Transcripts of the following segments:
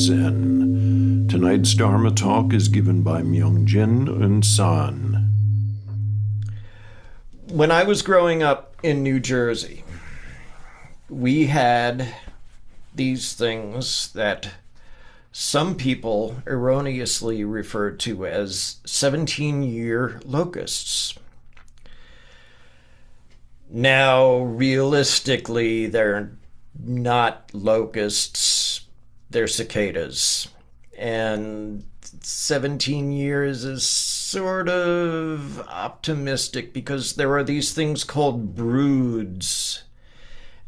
Eunsahn. Tonight's Dharma talk is given by Myungjin Eunsahn. When I was growing up in New Jersey, we had these things that some people erroneously referred to as 17-year locusts. Now, realistically, they're not locusts, they're cicadas. And 17 years is sort of optimistic because there are these things called broods.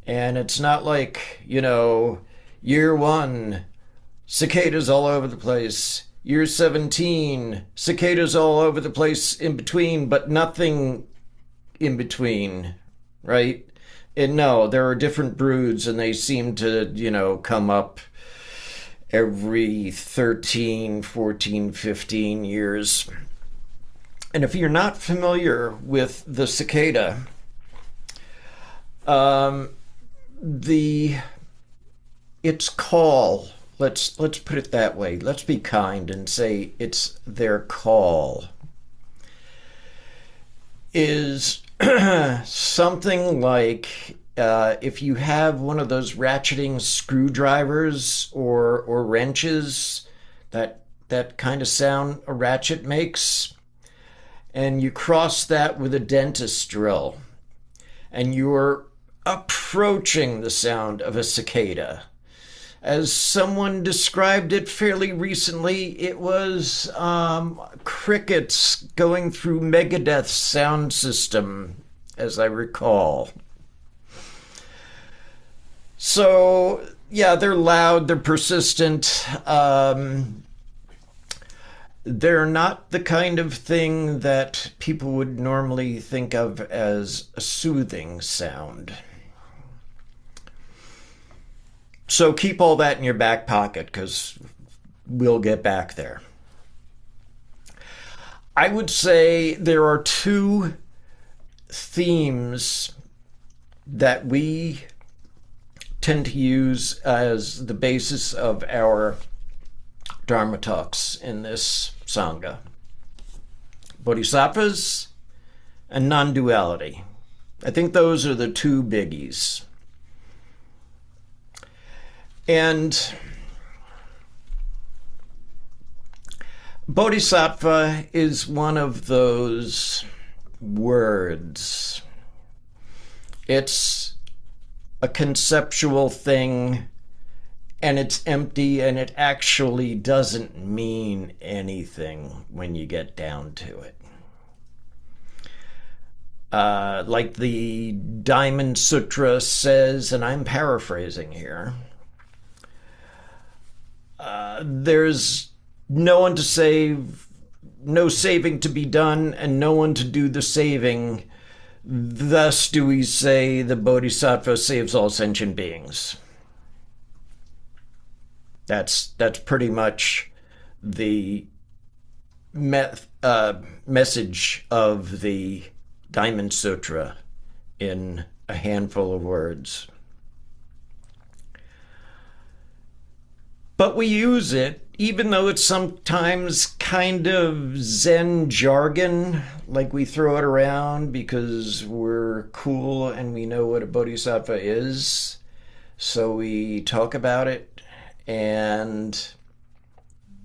And it's not like, year 1, cicadas all over the place. Year 17, cicadas all over the place in between, but nothing in between, right? And no, there are different broods, and they seem to, come up every 13, 14, 15 years. And if you're not familiar with the cicada, its call, let's put it that way. Let's be kind and say it's their call, is something like if you have one of those ratcheting screwdrivers or wrenches, that kind of sound a ratchet makes, and you cross that with a dentist drill, and you're approaching the sound of a cicada. As someone described it fairly recently, it was crickets going through Megadeth's sound system, as I recall. So, yeah, they're loud, they're persistent. They're not the kind of thing that people would normally think of as a soothing sound. So keep all that in your back pocket, because we'll get back there. I would say there are two themes that we tend to use as the basis of our Dharma talks in this Sangha: bodhisattvas and non-duality. I think those are the two biggies. And bodhisattva is one of those words. It's a conceptual thing, and it's empty, and it actually doesn't mean anything when you get down to it. Like the Diamond Sutra says, and I'm paraphrasing here, there's no one to save, no saving to be done, and no one to do the saving. Thus do we say the Bodhisattva saves all sentient beings. That's pretty much the message of the Diamond Sutra in a handful of words. But we use it, even though it's sometimes kind of Zen jargon, like we throw it around because we're cool and we know what a bodhisattva is. So we talk about it, and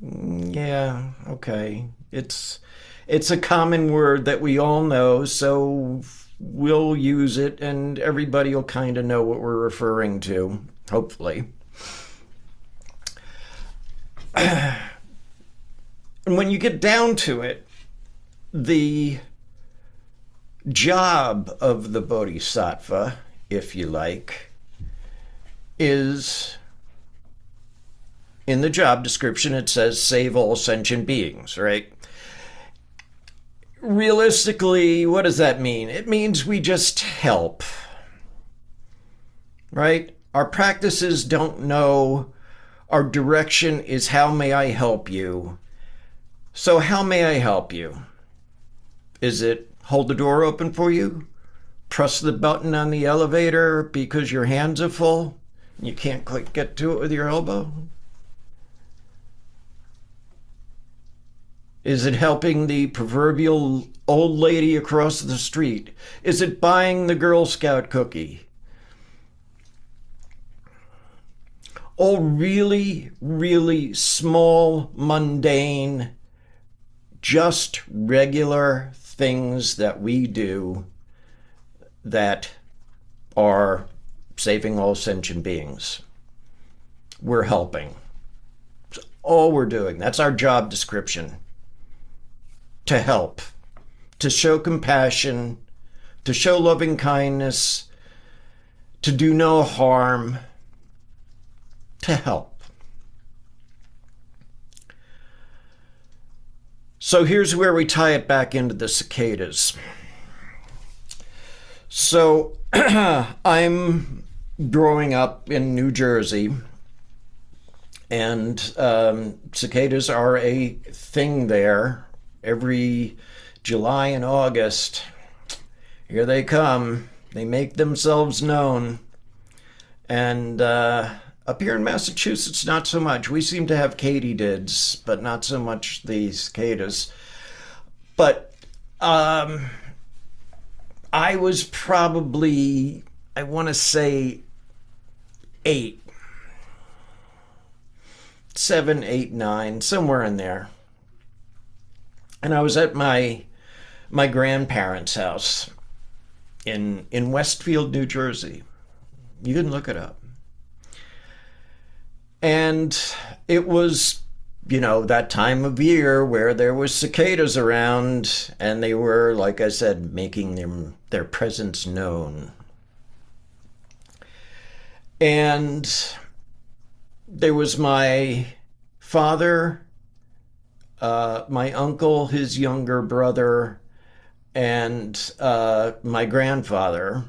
yeah, okay. It's a common word that we all know, so we'll use it and everybody will kind of know what we're referring to, hopefully. And when you get down to it, the job of the bodhisattva, if you like, is, in the job description, it says save all sentient beings, right? Realistically, what does that mean? It means we just help, right? Our practices don't know. Our direction is, how may I help you? So how may I help you? Is it hold the door open for you? Press the button on the elevator because your hands are full? You can't quite get to it with your elbow? Is it helping the proverbial old lady across the street? Is it buying the Girl Scout cookie? All really, really small, mundane, just regular things that we do that are saving all sentient beings. We're helping. That's all we're doing. That's our job description. To help, to show compassion, to show loving kindness, to do no harm, to help. So here's where we tie it back into the cicadas. So I'm growing up in New Jersey, and cicadas are a thing there. Every July and August, here they come. They make themselves known. And up here in Massachusetts, not so much. We seem to have katydids, but not so much the cicadas. But I was probably, I want to say, 7, 8, 9, somewhere in there. And I was at my grandparents' house in Westfield, New Jersey. You can look it up. And it was, that time of year where there was cicadas around, and they were, like I said, making their presence known. And there was my father, my uncle, his younger brother, and my grandfather,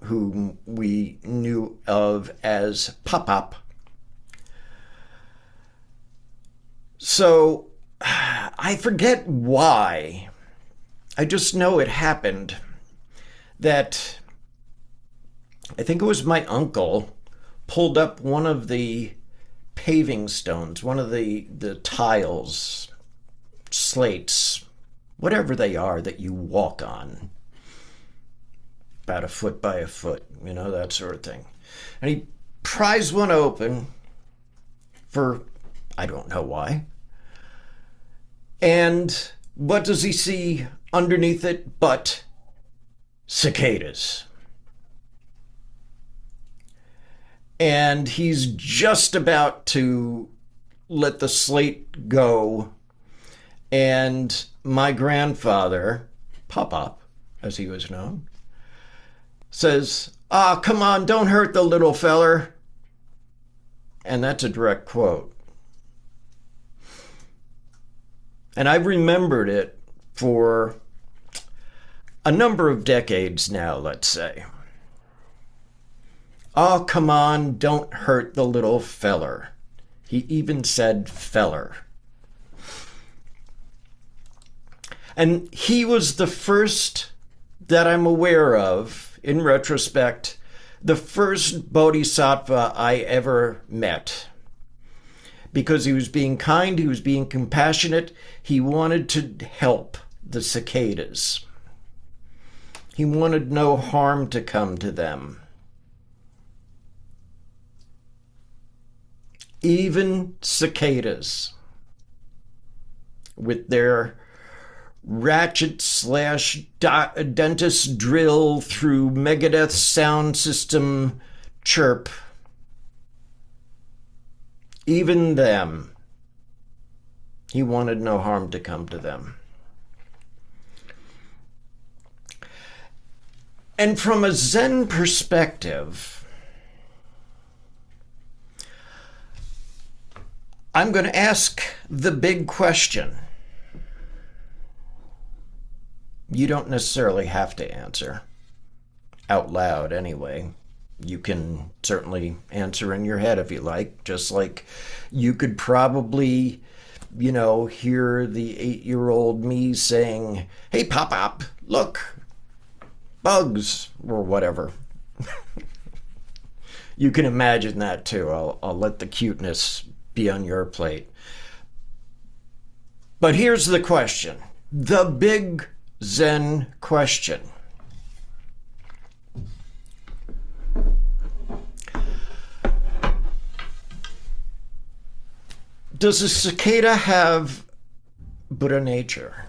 whom we knew of as Pop-Pop. So I forget why. I just know it happened that I think it was my uncle pulled up one of the paving stones, one of the tiles, slates, whatever they are that you walk on, about a foot by a foot, that sort of thing. And he pries one open for, I don't know why. And what does he see underneath it but cicadas? And he's just about to let the slate go, and my grandfather, Pop-Pop, as he was known, says, come on, don't hurt the little feller. And that's a direct quote. And I've remembered it for a number of decades now, let's say. Oh, come on, don't hurt the little feller. He even said feller. And he was the first that I'm aware of, in retrospect, the first bodhisattva I ever met. Because he was being kind, he was being compassionate, he wanted to help the cicadas. He wanted no harm to come to them. Even cicadas, with their ratchet / dentist drill through Megadeth sound system chirp, even them, he wanted no harm to come to them. And from a Zen perspective, I'm going to ask the big question. You don't necessarily have to answer out loud anyway. You can certainly answer in your head if you like, just like you could probably, hear the 8-year-old me saying, "Hey, Pop-Pop, look, bugs," or whatever. You can imagine that too. I'll let the cuteness be on your plate. But here's the question, the big Zen question. Does a cicada have Buddha nature?